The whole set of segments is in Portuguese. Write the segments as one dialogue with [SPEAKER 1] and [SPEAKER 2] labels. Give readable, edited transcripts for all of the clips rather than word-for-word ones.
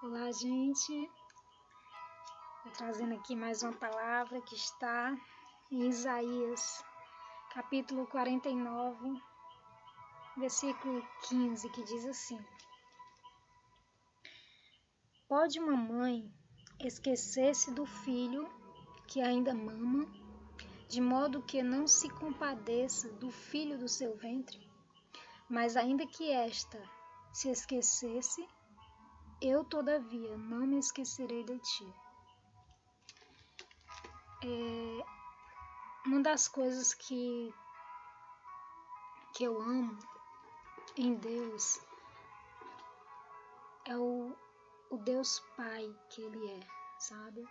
[SPEAKER 1] Olá, gente. Estou trazendo aqui mais uma palavra que está em Isaías, capítulo 49, versículo 15, que diz assim: Pode uma mãe esquecer-se do filho que ainda mama, de modo que não se compadeça do filho do seu ventre? Mas ainda que esta se esquecesse, eu, todavia, não me esquecerei de ti. Uma das coisas que eu amo em Deus é o Deus Pai que Ele é, sabe?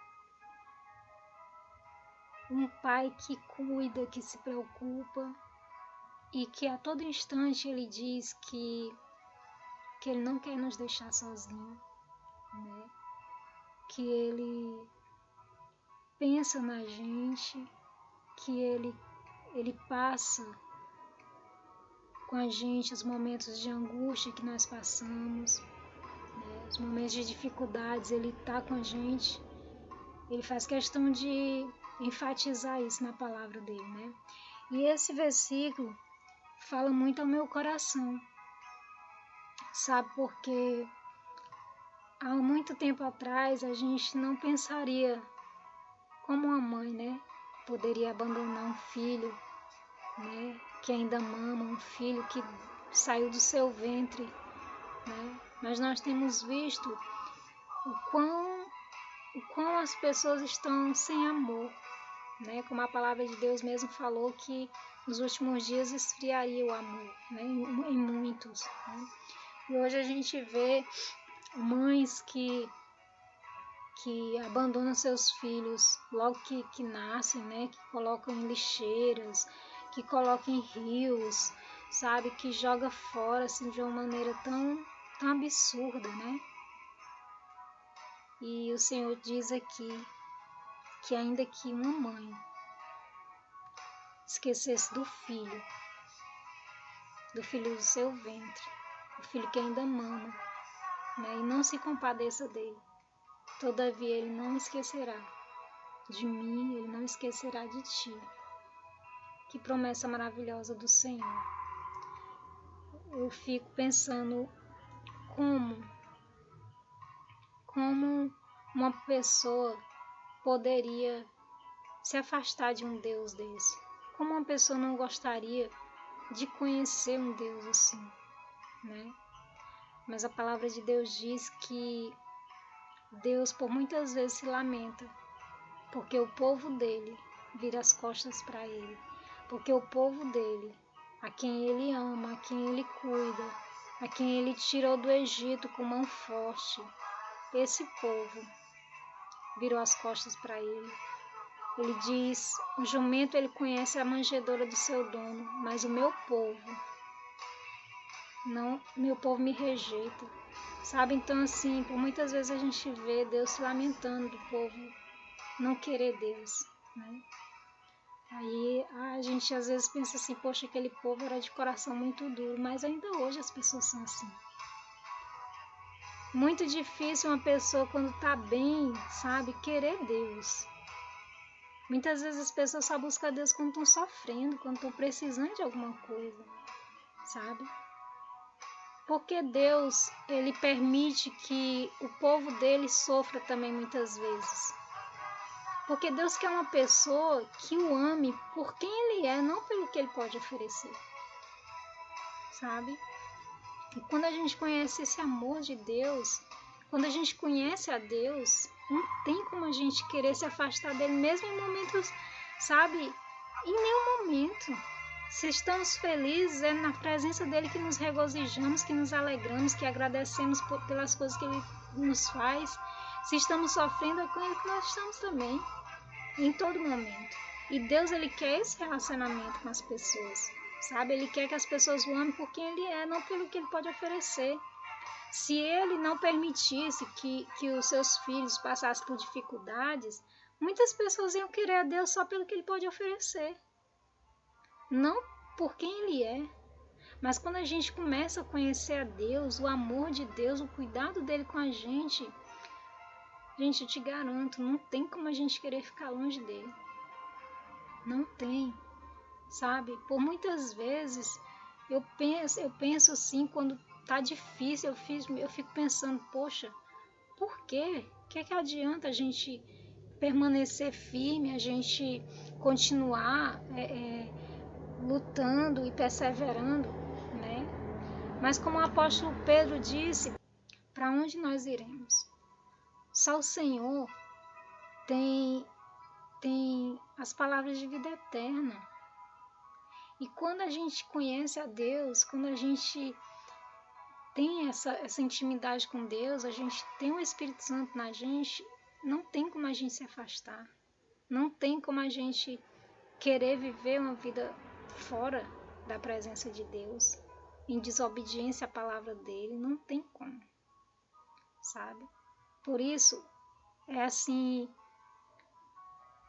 [SPEAKER 1] Um Pai que cuida, que se preocupa e que a todo instante Ele diz que Ele não quer nos deixar sozinhos, né? Que Ele pensa na gente, que Ele passa com a gente os momentos de angústia que nós passamos, né? Os momentos de dificuldades, Ele está com a gente. Ele faz questão de enfatizar isso na palavra dele, né? E esse versículo fala muito ao meu coração, sabe? Porque há muito tempo atrás a gente não pensaria como uma mãe, né? Poderia abandonar um filho, né? Que ainda mama, um filho que saiu do seu ventre, né? Mas nós temos visto o quão as pessoas estão sem amor, né? Como a palavra de Deus mesmo falou que nos últimos dias esfriaria o amor, né? Em muitos, né? E hoje a gente vê mães que abandonam seus filhos logo que nascem, né? Que colocam em lixeiras, que colocam em rios, sabe? Que joga fora assim, de uma maneira tão absurda, né? E o Senhor diz aqui que ainda que uma mãe esquecesse do filho do seu ventre, o filho que ainda mama, né, e não se compadeça dele, todavia ele não esquecerá de mim, ele não esquecerá de ti. Que promessa maravilhosa do Senhor. Eu fico pensando como uma pessoa poderia se afastar de um Deus desse. Como uma pessoa não gostaria de conhecer um Deus assim, né? Mas a palavra de Deus diz que Deus por muitas vezes se lamenta, porque o povo dele vira as costas para ele, porque o povo dele, a quem ele ama, a quem ele cuida, a quem ele tirou do Egito com mão forte, esse povo virou as costas para ele. Ele diz: o jumento ele conhece a manjedoura do seu dono, mas o meu povo não, meu povo me rejeita, sabe? Então assim, por muitas vezes a gente vê Deus se lamentando do povo não querer Deus, né? Aí a gente às vezes pensa assim, poxa, aquele povo era de coração muito duro, mas ainda hoje as pessoas são assim. Muito difícil uma pessoa quando tá bem, sabe, querer Deus. Muitas vezes as pessoas só buscam Deus quando estão sofrendo, quando estão precisando de alguma coisa, sabe? Porque Deus, ele permite que o povo dele sofra também muitas vezes. Porque Deus quer uma pessoa que o ame por quem ele é, não pelo que ele pode oferecer, sabe? E quando a gente conhece esse amor de Deus, quando a gente conhece a Deus, não tem como a gente querer se afastar dele, mesmo em momentos, sabe? Em nenhum momento. Se estamos felizes, é na presença dele que nos regozijamos, que nos alegramos, que agradecemos pelas coisas que ele nos faz. Se estamos sofrendo, é com ele que nós estamos também, em todo momento. E Deus, ele quer esse relacionamento com as pessoas, sabe? Ele quer que as pessoas o amem por quem ele é, não pelo que ele pode oferecer. Se ele não permitisse que os seus filhos passassem por dificuldades, muitas pessoas iam querer a Deus só pelo que ele pode oferecer, não por quem ele é. Mas quando a gente começa a conhecer a Deus, o amor de Deus, o cuidado dele com a gente, eu te garanto, não tem como a gente querer ficar longe dele. Não tem, sabe? Por muitas vezes eu penso assim, quando tá difícil, eu fico pensando, poxa, por quê? O que é que adianta a gente permanecer firme, a gente continuar lutando e perseverando, né? Mas como o apóstolo Pedro disse, para onde nós iremos? Só o Senhor tem as palavras de vida eterna. E quando a gente conhece a Deus, quando a gente tem essa intimidade com Deus, a gente tem o Espírito Santo na gente, não tem como a gente se afastar. Não tem como a gente querer viver uma vida fora da presença de Deus, em desobediência à palavra dele, não tem como, sabe? Por isso, é assim,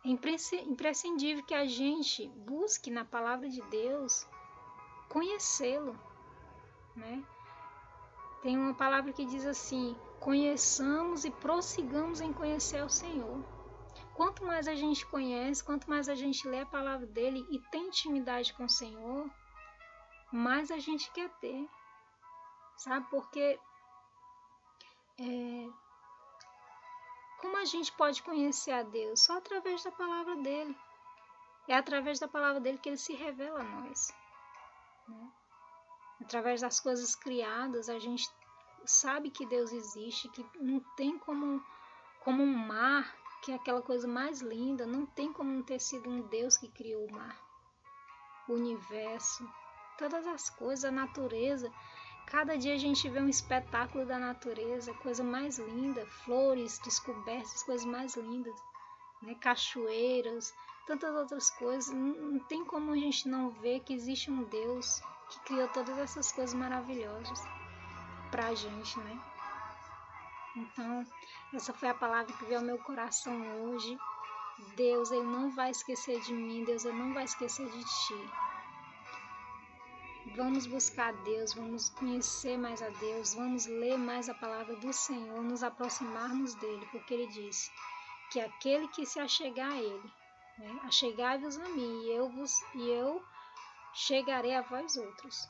[SPEAKER 1] é imprescindível que a gente busque na palavra de Deus conhecê-lo, né? Tem uma palavra que diz assim: conheçamos e prossigamos em conhecer o Senhor. Quanto mais a gente conhece, quanto mais a gente lê a palavra dele e tem intimidade com o Senhor, mais a gente quer ter, sabe? Porque como a gente pode conhecer a Deus? Só através da palavra dele. É através da palavra dele que ele se revela a nós, né? Através das coisas criadas, a gente sabe que Deus existe, que não tem como um mar, que é aquela coisa mais linda, não tem como não ter sido um Deus que criou o mar, o universo, todas as coisas, a natureza. Cada dia a gente vê um espetáculo da natureza, coisa mais linda, flores descobertas, coisas mais lindas, né? Cachoeiras, tantas outras coisas. Não tem como a gente não ver que existe um Deus que criou todas essas coisas maravilhosas pra gente, né? Então, essa foi a palavra que veio ao meu coração hoje. Deus, Ele não vai esquecer de mim, Deus, Ele não vai esquecer de ti. Vamos buscar a Deus, vamos conhecer mais a Deus, vamos ler mais a palavra do Senhor, nos aproximarmos dEle, porque Ele disse que aquele que se achegar a Ele, né, achegai-vos a mim, e eu chegarei a vós outros.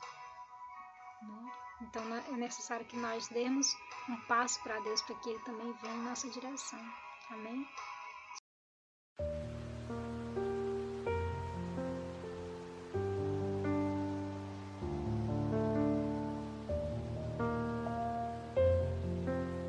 [SPEAKER 1] Né? Então é necessário que nós demos um passo para Deus, para que Ele também venha em nossa direção. Amém?